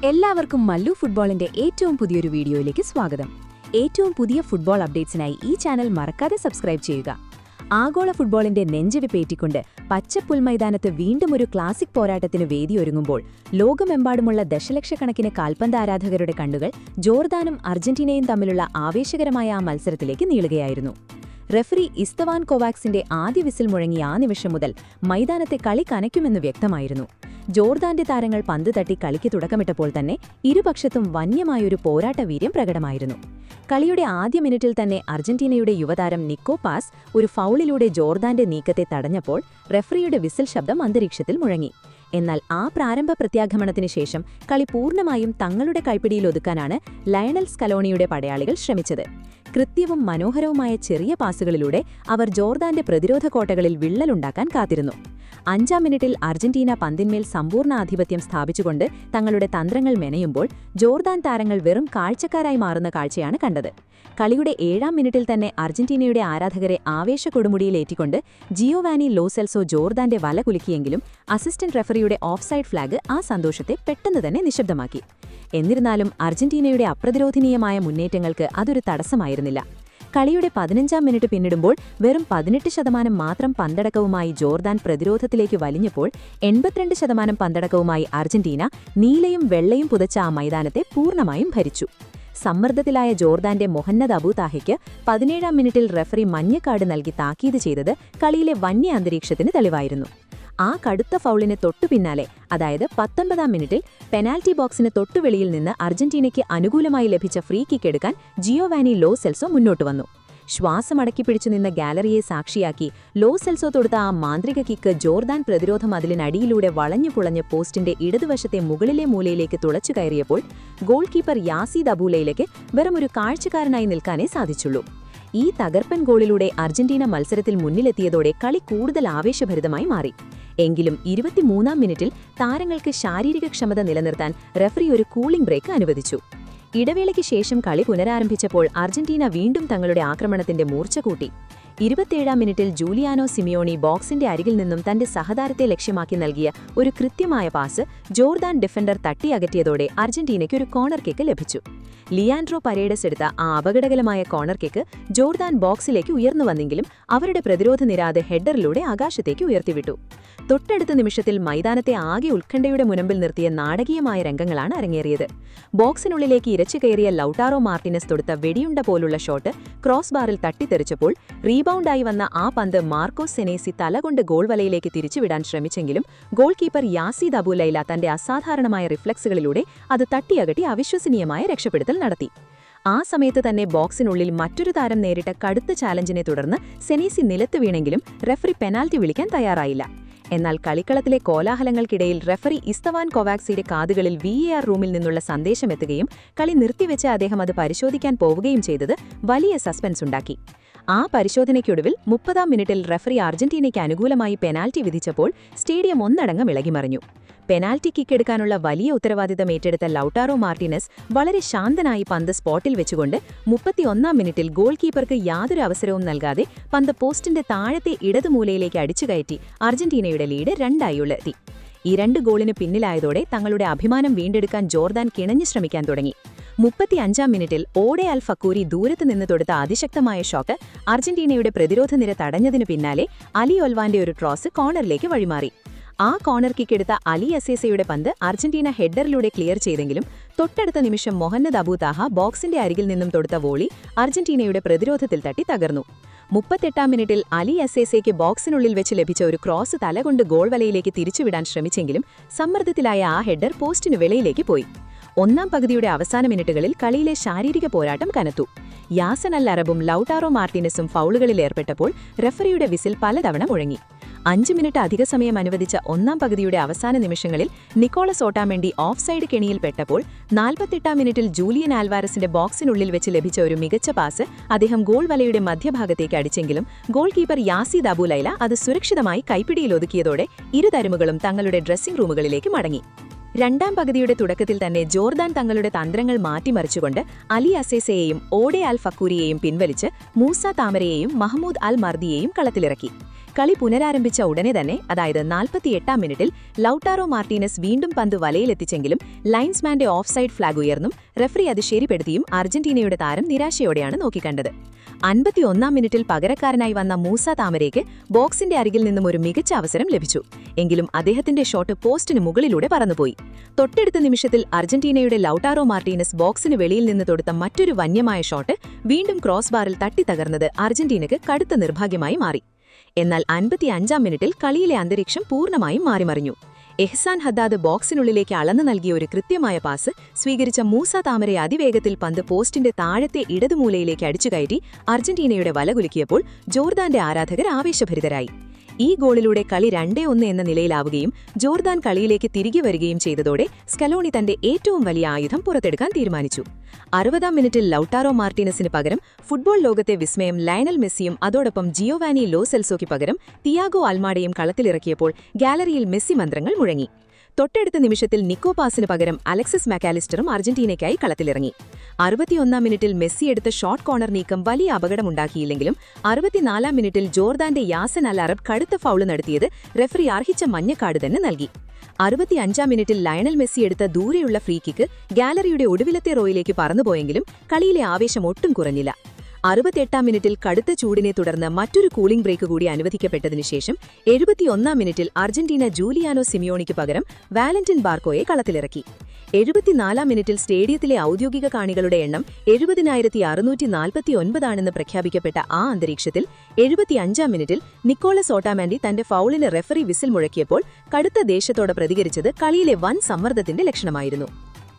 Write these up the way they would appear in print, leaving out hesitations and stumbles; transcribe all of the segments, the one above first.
എല്ലാവർക്കും മല്ലു ഫുട്ബോളിന്റെ ഏറ്റവും പുതിയൊരു വീഡിയോയിലേക്ക് സ്വാഗതം. ഏറ്റവും പുതിയ ഫുട്ബോൾ അപ്ഡേറ്റ്സിനായി ഈ ചാനൽ മറക്കാതെ സബ്സ്ക്രൈബ് ചെയ്യുക. ആഗോള ഫുട്ബോളിന്റെ നെഞ്ചിടിപ്പേറ്റിക്കൊണ്ട് പച്ചപ്പുൽമൈതാനത്ത് വീണ്ടും ഒരു ക്ലാസിക് പോരാട്ടത്തിന് വേദിയൊരുങ്ങുമ്പോൾ ലോകമെമ്പാടുമുള്ള ദശലക്ഷക്കണക്കിന് കാൽപന്ത് ആരാധകരുടെ കണ്ണുകൾ ജോർദാനും അർജന്റീനയും തമ്മിലുള്ള ആവേശകരമായ ആ മത്സരത്തിലേക്ക് നീളുകയായിരുന്നു. റെഫറി ഇസ്തവാൻ കൊവാക്സിന്റെ ആദ്യ വിസിൽ മുഴങ്ങിയ ആ നിമിഷം മുതൽ മൈതാനത്തെ കളി കനയ്ക്കുമെന്ന് വ്യക്തമായിരുന്നു. ജോർദാന്റെ താരങ്ങൾ പന്ത് തട്ടി കളിക്ക് തുടക്കമിട്ടപ്പോൾ തന്നെ ഇരുപക്ഷത്തും വന്യമായൊരു പോരാട്ടവീര്യം പ്രകടമായിരുന്നു. കളിയുടെ ആദ്യ മിനിറ്റിൽ തന്നെ അർജന്റീനയുടെ യുവതാരം നിക്കോ പാസ് ഒരു ഫൗളിലൂടെ ജോർദാന്റെ നീക്കത്തെ തടഞ്ഞപ്പോൾ റെഫറിയുടെ വിസിൽ ശബ്ദം അന്തരീക്ഷത്തിൽ മുഴങ്ങി. എന്നാൽ ആ പ്രാരംഭ പ്രത്യാഗമനത്തിന് ശേഷം കളി പൂർണ്ണമായും തങ്ങളുടെ കൈപ്പിടിയിലൊതുക്കാനാണ് ലയണൽ സ്കലോണിയുടെ പടയാളികൾ ശ്രമിച്ചത്. കൃത്യവും മനോഹരവുമായ ചെറിയ പാസുകളിലൂടെ അവർ ജോർദാന്റെ പ്രതിരോധ കോട്ടകളിൽ വിള്ളലുണ്ടാക്കാൻ കാത്തിരുന്നു. 5-ാം മിനിറ്റിൽ അർജന്റീന പന്തിന്മേൽ സമ്പൂർണ്ണ ആധിപത്യം സ്ഥാപിച്ചുകൊണ്ട് തങ്ങളുടെ തന്ത്രങ്ങൾ മെനയുമ്പോൾ ജോർദാൻ താരങ്ങൾ വെറും കാഴ്ചക്കാരായി മാറുന്ന കാഴ്ചയാണ് കണ്ടത്. കളിയുടെ 7-ാം മിനിറ്റിൽ തന്നെ അർജന്റീനയുടെ ആരാധകരെ ആവേശക്കൊടുമുടിയിലേറ്റിക്കൊണ്ട് ജിയോവാനി ലോ സെൽസോ ജോർദാന്റെ വല കുലുക്കിയെങ്കിലും അസിസ്റ്റന്റ് റെഫറിയുടെ ഓഫ്സൈഡ് ഫ്ലാഗ് ആ സന്തോഷത്തെ പെട്ടെന്ന് തന്നെ നിശബ്ദമാക്കി. എന്നിരുന്നാലും അർജന്റീനയുടെ അപ്രതിരോധനീയമായ മുന്നേറ്റങ്ങൾക്ക് അതൊരു തടസ്സമായിരുന്നില്ല. കളിയുടെ 15-ാം മിനിറ്റ് പിന്നിടുമ്പോൾ വെറും 18% മാത്രം പന്തടക്കവുമായി ജോർദാൻ പ്രതിരോധത്തിലേക്ക് വലിഞ്ഞപ്പോൾ 82% പന്തടക്കവുമായി അർജന്റീന നീലയും വെള്ളയും പുതച്ച ആ മൈതാനത്തെ പൂർണ്ണമായും ഭരിച്ചു. സമ്മർദ്ദത്തിലായ ജോർദാന്റെ മൊഹന്നദ് അബു താഹയ്ക്ക് 17-ാം മിനിറ്റിൽ റെഫറി മഞ്ഞക്കാർഡ് നൽകി താക്കീത് ചെയ്തത് കളിയിലെ വന്യ അന്തരീക്ഷത്തിന് തെളിവായിരുന്നു. ആ കടുത്ത ഫൗളിന് തൊട്ടുപിന്നാലെ, അതായത് 19-ാം മിനിറ്റിൽ പെനാൽറ്റി ബോക്സിന് തൊട്ടുവെളിയിൽ നിന്ന് അർജന്റീനയ്ക്ക് അനുകൂലമായി ലഭിച്ച ഫ്രീ കിക്ക് എടുക്കാൻ ജിയോവാനി ലോ സെൽസോ മുന്നോട്ട് വന്നു. ശ്വാസമടക്കി പിടിച്ചു നിന്ന ഗാലറിയെ സാക്ഷിയാക്കി ലോ സെൽസോ തൊടുത്ത ആ മാന്ത്രിക കിക്ക് ജോർദാൻ പ്രതിരോധ മതിലിനടിയിലൂടെ വളഞ്ഞു പുളഞ്ഞ് പോസ്റ്റിന്റെ ഇടതുവശത്തെ മുകളിലെ മൂലയിലേക്ക് തുളച്ചു കയറിയപ്പോൾ ഗോൾ കീപ്പർ യാസീദ് അബൂലയിലേക്ക് വെറുമൊരു കാഴ്ചക്കാരനായി നിൽക്കാനേ സാധിച്ചുള്ളൂ. ഈ തകർപ്പൻ ഗോളിലൂടെ അർജന്റീന മത്സരത്തിൽ മുന്നിലെത്തിയതോടെ കളി കൂടുതൽ ആവേശഭരിതമായി മാറി. എങ്കിലും 23-ാം മിനിറ്റിൽ താരങ്ങൾക്ക് ശാരീരിക ക്ഷമത നിലനിർത്താൻ റെഫറി ഒരു കൂളിംഗ് ബ്രേക്ക് അനുവദിച്ചു. ഇടവേളയ്ക്ക് ശേഷം കളി പുനരാരംഭിച്ചപ്പോൾ അർജന്റീന വീണ്ടും തങ്ങളുടെ ആക്രമണത്തിന്റെ മൂർച്ച കൂട്ടി. 27-ാം മിനിറ്റിൽ ജൂലിയാനോ സിമിയോണി ബോക്സിന്റെ അരികിൽ നിന്നും തന്റെ സഹതാരത്തെ ലക്ഷ്യമാക്കി നൽകിയ ഒരു കൃത്യമായ പാസ് ജോർദാൻ ഡിഫൻഡർ തട്ടിയകറ്റിയതോടെ അർജന്റീനയ്ക്ക് ഒരു കോർണർ കിക്ക് ലഭിച്ചു. ലിയാൻഡ്രോ പരേഡസ് എടുത്ത ആ അപകടകരമായ കോർണർ കിക്ക് ജോർദാൻ ബോക്സിലേക്ക് ഉയർന്നു വന്നെങ്കിലും അവരുടെ പ്രതിരോധ നിര അത് ഹെഡറിലൂടെ ആകാശത്തേക്ക് ഉയർത്തിവിട്ടു. തൊട്ടടുത്ത നിമിഷത്തിൽ മൈതാനത്തെ ആകെ ഉത്കണ്ഠയുടെ മുനമ്പിൽ നിർത്തിയ നാടകീയമായ രംഗങ്ങളാണ് അരങ്ങേറിയത്. ബോക്സിനുള്ളിലേക്ക് ഇരച്ചു കയറിയ ലൗട്ടാറോ മാർട്ടിനസ് തൊടുത്ത വെടിയുണ്ട പോലുള്ള ഷോട്ട് ക്രോസ് ബാറിൽ തട്ടിത്തെറിച്ചപ്പോൾ റീബൗണ്ടായി വന്ന ആ പന്ത് മാർക്കോസ് സെനേസി തലകൊണ്ട് ഗോൾ വലയിലേക്ക് തിരിച്ചുവിടാൻ ശ്രമിച്ചെങ്കിലും ഗോൾ കീപ്പർ യാസീദ് അബൂലൈല തന്റെ അസാധാരണമായ റിഫ്ലക്സുകളിലൂടെ അത് തട്ടിയകറ്റി അവിശ്വസനീയമായ രക്ഷപ്പെടുത്തൽ നടത്തി. ആ സമയത്ത് തന്നെ ബോക്സിനുള്ളിൽ മറ്റൊരു താരം നേരിട്ട കടുത്ത ചാലഞ്ചിനെ തുടർന്ന് സെനേസി നിലത്ത് വീണെങ്കിലും റെഫറി പെനാൽറ്റി വിളിക്കാൻ തയ്യാറായില്ല. എന്നാൽ കളിക്കളത്തിലെ കോലാഹലങ്ങൾക്കിടയിൽ റെഫറി ഇസ്തവാൻ കൊവാക്സിയുടെ കാതുകളിൽ VAR റൂമിൽ നിന്നുള്ള സന്ദേശമെത്തുകയും കളി നിർത്തിവെച്ച് അദ്ദേഹം അത് പരിശോധിക്കാൻ പോവുകയും ചെയ്തത് വലിയ സസ്പെൻസ് ഉണ്ടാക്കി. ആ പരിശോധനയ്ക്കൊടുവിൽ 30-ാം മിനിറ്റിൽ റെഫറി അർജന്റീനയ്ക്ക് അനുകൂലമായി പെനാൽറ്റി വിധിച്ചപ്പോൾ സ്റ്റേഡിയം ഒന്നടങ്കം ഇളകിമറിഞ്ഞു. പെനാൽറ്റി കിക്ക് എടുക്കാനുള്ള വലിയ ഉത്തരവാദിത്തം ഏറ്റെടുത്ത ലൗട്ടാറോ മാർട്ടിനസ് വളരെ ശാന്തനായി പന്ത് സ്പോട്ടിൽ വെച്ചുകൊണ്ട് 31-ാം മിനിറ്റിൽ ഗോൾ കീപ്പർക്ക് യാതൊരു അവസരവും നൽകാതെ പന്ത് പോസ്റ്റിന്റെ താഴത്തെ ഇടതുമൂലയിലേക്ക് അടിച്ചുകയറ്റി അർജന്റീനയുടെ ലീഡ് 2-ആയി ഉയർത്തി. ഈ 2 ഗോളിന് പിന്നിലായതോടെ തങ്ങളുടെ അഭിമാനം വീണ്ടെടുക്കാൻ ജോർദാൻ കിണഞ്ഞു ശ്രമിക്കാൻ തുടങ്ങി. 35-ാം മിനിറ്റിൽ ഓഡെ അൽ ഫക്കൂരി ദൂരത്ത് നിന്ന് തൊടുത്ത അതിശക്തമായ ഷോട്ട് അർജന്റീനയുടെ പ്രതിരോധ നിര തടഞ്ഞതിനു പിന്നാലെ അലി ഒൽവാന്റെ ഒരു ക്രോസ് കോർണറിലേക്ക് വഴിമാറി. ആ കോർണർ കിക്ക് എടുത്ത അലി അസേസയുടെ പന്ത് അർജന്റീന ഹെഡറിലൂടെ ക്ലിയർ ചെയ്തെങ്കിലും തൊട്ടടുത്ത നിമിഷം മൊഹന്നദ് അബു താഹ ബോക്സിന്റെ അരികിൽ നിന്നും തൊടുത്ത വോളി അർജന്റീനയുടെ പ്രതിരോധത്തിൽ തട്ടി തകർന്നു. 38-ാം മിനിറ്റിൽ അലി അസേസയ്ക്ക് ബോക്സിനുള്ളിൽ വെച്ച് ലഭിച്ച ഒരു ക്രോസ് തലകൊണ്ട് ഗോൾ വലയിലേക്ക് തിരിച്ചുവിടാൻ ശ്രമിച്ചെങ്കിലും സമ്മർദ്ദത്തിലായ ആ ഹെഡർ പോസ്റ്റിനു വെളിയിലേക്ക് പോയി. 1-ാം പകുതിയുടെ അവസാന മിനിറ്റുകളിൽ കളിയിലെ ശാരീരിക പോരാട്ടം കനത്തു. യാസൻ അൽ അറബും ലൗട്ടാറോ മാർട്ടിനസും ഫൗളുകളിൽ ഏർപ്പെട്ടപ്പോൾ റെഫറിയുടെ വിസിൽ പലതവണ മുഴങ്ങി. 5 മിനിറ്റ് അധിക സമയം അനുവദിച്ച 1-ാം പകുതിയുടെ അവസാന നിമിഷങ്ങളിൽ നിക്കോളസ് ഓട്ടാമെൻഡി ഓഫ് സൈഡ് കെണിയിൽപ്പെട്ടപ്പോൾ 48-ാം മിനിറ്റിൽ ജൂലിയൻ ആൽവാരസിന്റെ ബോക്സിനുള്ളിൽ വെച്ച് ലഭിച്ച ഒരു മികച്ച പാസ് അദ്ദേഹം ഗോൾ വലയുടെ മധ്യഭാഗത്തേക്ക് അടിച്ചെങ്കിലും ഗോൾ കീപ്പർ യാസീദ് അബൂലൈല അത് സുരക്ഷിതമായി കൈപ്പിടിയിൽ ഒതുക്കിയതോടെ ഇരുതരമുകളും തങ്ങളുടെ ഡ്രസ്സിംഗ് റൂമുകളിലേക്ക് മടങ്ങി. 2-ാം പകുതിയുടെ തുടക്കത്തിൽ തന്നെ ജോർദാൻ തങ്ങളുടെ തന്ത്രങ്ങൾ മാറ്റിമറിച്ചുകൊണ്ട് അലി അസേസയെയും ഓഡെ അൽ ഫക്കൂരിയെയും പിൻവലിച്ച് മൂസ താമരയെയും മഹ്മൂദ് അൽ മർദിയെയും കളത്തിലിറക്കി. കളി പുനരാരംഭിച്ച ഉടനെ തന്നെ, അതായത് 48-ാം മിനിറ്റിൽ ലൗട്ടാറോ മാർട്ടീനസ് വീണ്ടും പന്ത് വലയിലെത്തിച്ചെങ്കിലും ലൈൻസ്മാന്റെ ഓഫ് സൈഡ് ഫ്ളാഗ് ഉയർന്നും റഫറി അത് ശരിപ്പെടുത്തിയും അർജന്റീനയുടെ താരം നിരാശയോടെയാണ് നോക്കിക്കണ്ടത്. 51-ാം മിനിറ്റിൽ പകരക്കാരനായി വന്ന മൂസ താമരയ്ക്ക് ബോക്സിന്റെ അരികിൽ നിന്നും ഒരു മികച്ച അവസരം ലഭിച്ചു. എങ്കിലും അദ്ദേഹത്തിന്റെ ഷോട്ട് പോസ്റ്റിന് മുകളിലൂടെ പറന്നുപോയി. തൊട്ടടുത്ത നിമിഷത്തിൽ അർജന്റീനയുടെ ലൗട്ടാറോ മാർട്ടീനസ് ബോക്സിന് വെളിയിൽ നിന്ന് തൊടുത്ത മറ്റൊരു വന്യമായ ഷോട്ട് വീണ്ടും ക്രോസ് ബാറിൽ തട്ടിത്തകർന്നത് അർജന്റീനയ്ക്ക് കടുത്ത നിർഭാഗ്യമായി മാറി. എന്നാൽ 55-ാം മിനിറ്റിൽ കളിയിലെ അന്തരീക്ഷം പൂർണ്ണമായും മാറിമറിഞ്ഞു. എഹ്സാൻ ഹദ്ദാദ് ബോക്സിനുള്ളിലേക്ക് അളന്നു നൽകിയ ഒരു കൃത്യമായ പാസ് സ്വീകരിച്ച മൂസ താമര അതിവേഗത്തിൽ പന്ത് പോസ്റ്റിന്റെ താഴത്തെ ഇടതുമൂലയിലേക്ക് അടിച്ചുകയറ്റി അർജന്റീനയുടെ വലകുലുക്കിയപ്പോൾ ജോർദാന്റെ ആരാധകർ ആവേശഭരിതരായി. ഈ ഗോളിലൂടെ കളി 2-1 എന്ന നിലയിലാവുകയും ജോർദാൻ കളിയിലേക്ക് തിരികെ വരികയും ചെയ്തതോടെ സ്കലോണി തന്റെ ഏറ്റവും വലിയ ആയുധം പുറത്തെടുക്കാൻ തീരുമാനിച്ചു. 60-ാം മിനിറ്റിൽ ലൗട്ടാറോ മാർട്ടീനസിന് പകരം ഫുട്ബോൾ ലോകത്തെ വിസ്മയം ലയണൽ മെസ്സിയും അതോടൊപ്പം ജിയോവാനി ലോ സെൽസോയ്ക്ക് പകരം തിയാഗോ അൽമാഡയും കളത്തിലിറക്കിയപ്പോൾ ഗാലറിയിൽ മെസ്സി മന്ത്രങ്ങൾ മുഴങ്ങി. തൊട്ടടുത്ത നിമിഷത്തിൽ നിക്കോ പാസിന് പകരം അലക്സിസ് മാക്കാലിസ്റ്ററും അർജന്റീനയ്ക്കായി കളത്തിലിറങ്ങി. 61-ാം മിനിറ്റിൽ മെസ്സി എടുത്ത ഷോർട്ട് കോർണർ നീക്കം വലിയ അപകടമുണ്ടാക്കിയില്ലെങ്കിലും 64-ാം മിനിറ്റിൽ ജോർദാന്റെ യാസൻ അൽ അറബ് കടുത്ത ഫൗള് നടത്തിയത് റഫറി അർഹിച്ച മഞ്ഞക്കാർഡ് തന്നെ നൽകി. 65-ാം മിനിറ്റിൽ ലയണൽ മെസ്സി എടുത്ത ദൂരെയുള്ള ഫ്രീ കിക്ക് ഗാലറിയുടെ ഒടുവിലത്തെ റോയിലേക്ക് പറന്നുപോയെങ്കിലും കളിയിലെ ആവേശം ഒട്ടും കുറഞ്ഞില്ല. 68-ാം മിനിറ്റിൽ കടുത്ത ചൂടിനെ തുടർന്ന് മറ്റൊരു കൂളിംഗ് ബ്രേക്ക് കൂടി അനുവദിക്കപ്പെട്ടതിനു ശേഷം 71-ാം മിനിറ്റിൽ അർജന്റീന ജൂലിയാനോ സിമിയോണിക്ക് പകരം വാലന്റിൻ ബാർക്കോയെ കളത്തിലിറക്കി. 74-ാം മിനിറ്റിൽ സ്റ്റേഡിയത്തിലെ ഔദ്യോഗിക കാണികളുടെ എണ്ണം 70,649 ആണെന്ന് പ്രഖ്യാപിക്കപ്പെട്ട ആ അന്തരീക്ഷത്തിൽ 75-ാം മിനിറ്റിൽ നിക്കോളസ് ഓട്ടാമാൻഡി തന്റെ ഫൗളിന് റെഫറി വിസിൽ മുഴക്കിയപ്പോൾ കടുത്ത ദേഷ്യത്തോടെ പ്രതികരിച്ചത് കളിയിലെ വൻ സമ്മർദ്ദത്തിന്റെ ലക്ഷണമായിരുന്നു.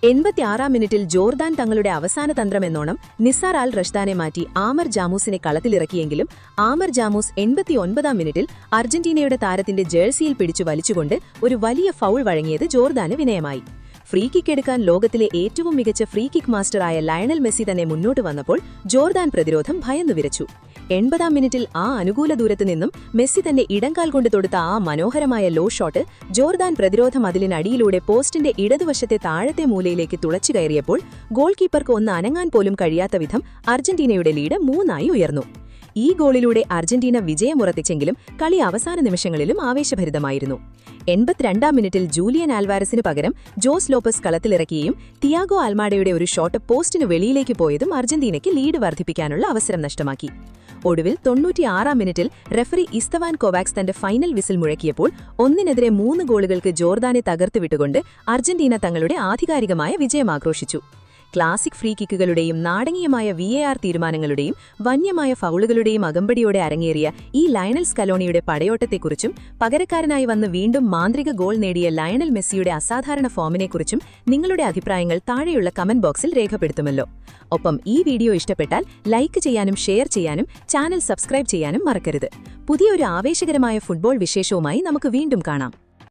86-ാം മിനിറ്റിൽ ജോർദാൻ തങ്ങളുടെ അവസാന തന്ത്രമെന്നോണം നിസാർ അൽ റഷ്ദാനെ മാറ്റി ആമർ ജാമൂസിനെ കളത്തിലിറക്കിയെങ്കിലും ആമർ ജാമൂസ് 89-ാം മിനിറ്റിൽ അർജന്റീനയുടെ താരത്തിന്റെ ജേഴ്സിയിൽ പിടിച്ചു വലിച്ചുകൊണ്ട് ഒരു വലിയ ഫൗൾ വഴങ്ങിയത് ജോർദാന് വിനയമായി. ഫ്രീ കിക്ക് എടുക്കാൻ ലോകത്തിലെ ഏറ്റവും മികച്ച ഫ്രീ കിക്ക് മാസ്റ്ററായ ലയണൽ മെസ്സി തന്നെ മുന്നോട്ട് വന്നപ്പോൾ ജോർദാൻ പ്രതിരോധം ഭയന്നു വിറച്ചു. 80-ാം മിനിറ്റിൽ ആ അനുകൂല ദൂരത്തു നിന്നും മെസ്സി തന്റെ ഇടംകാൽ കൊണ്ട് തൊടുത്ത ആ മനോഹരമായ ലോ ഷോട്ട് ജോർദാൻ പ്രതിരോധ മതിലിനടിയിലൂടെ പോസ്റ്റിന്റെ ഇടതുവശത്തെ താഴത്തെ മൂലയിലേക്ക് തുളച്ചു കയറിയപ്പോൾ ഗോൾ കീപ്പർക്ക് ഒന്ന് അനങ്ങാൻ പോലും കഴിയാത്ത വിധം അർജന്റീനയുടെ ലീഡ് 3-ആയി ഉയർന്നു. ഈ ഗോളിലൂടെ അർജന്റീന വിജയമുറപ്പിച്ചെങ്കിലും കളി അവസാന നിമിഷങ്ങളിലും ആവേശഭരിതമായിരുന്നു. 82-ാം മിനിറ്റിൽ ജൂലിയൻ ആൽവാരസിന് പകരം ജോസ് ലോപ്പസ് കളത്തിലിറക്കിയും തിയാഗോ അൽമാഡയുടെ ഒരു ഷോട്ട് പോസ്റ്റിന് വെളിയിലേക്ക് പോയതും അർജന്റീനയ്ക്ക് ലീഡ് വർദ്ധിപ്പിക്കാനുള്ള അവസരം നഷ്ടമാക്കി. ഒടുവിൽ 96-ാം മിനിറ്റിൽ റഫറി ഇസ്തവാൻ കോവാക്സ് തന്റെ ഫൈനൽ വിസിൽ മുഴക്കിയപ്പോൾ 1-നെതിരെ 3 ഗോളുകൾക്ക് ജോർദാനെ തകർത്തുവിട്ടുകൊണ്ട് അർജന്റീന തങ്ങളുടെ ആധികാരികമായ വിജയം ആഘോഷിച്ചു. ക്ലാസിക് ഫ്രീ കിക്കുകളുടെയും നാടകീയമായ VAR തീരുമാനങ്ങളുടെയും വന്യമായ ഫൗളുകളുടെയും അകമ്പടിയോടെ അരങ്ങേറിയ ഈ ലയണൽ സ്കലോണിയുടെ പടയോട്ടത്തെക്കുറിച്ചും പകരക്കാരനായി വന്ന് വീണ്ടും മാന്ത്രിക ഗോൾ നേടിയ ലയണൽ മെസ്സിയുടെ അസാധാരണ ഫോമിനെക്കുറിച്ചും നിങ്ങളുടെ അഭിപ്രായങ്ങൾ താഴെയുള്ള കമന്റ് ബോക്സിൽ രേഖപ്പെടുത്തുമല്ലോ. ഒപ്പം ഈ വീഡിയോ ഇഷ്ടപ്പെട്ടാൽ ലൈക്ക് ചെയ്യാനും ഷെയർ ചെയ്യാനും ചാനൽ സബ്സ്ക്രൈബ് ചെയ്യാനും മറക്കരുത്. പുതിയൊരു ആവേശകരമായ ഫുട്ബോൾ വിശേഷവുമായി നമുക്ക് വീണ്ടും കാണാം.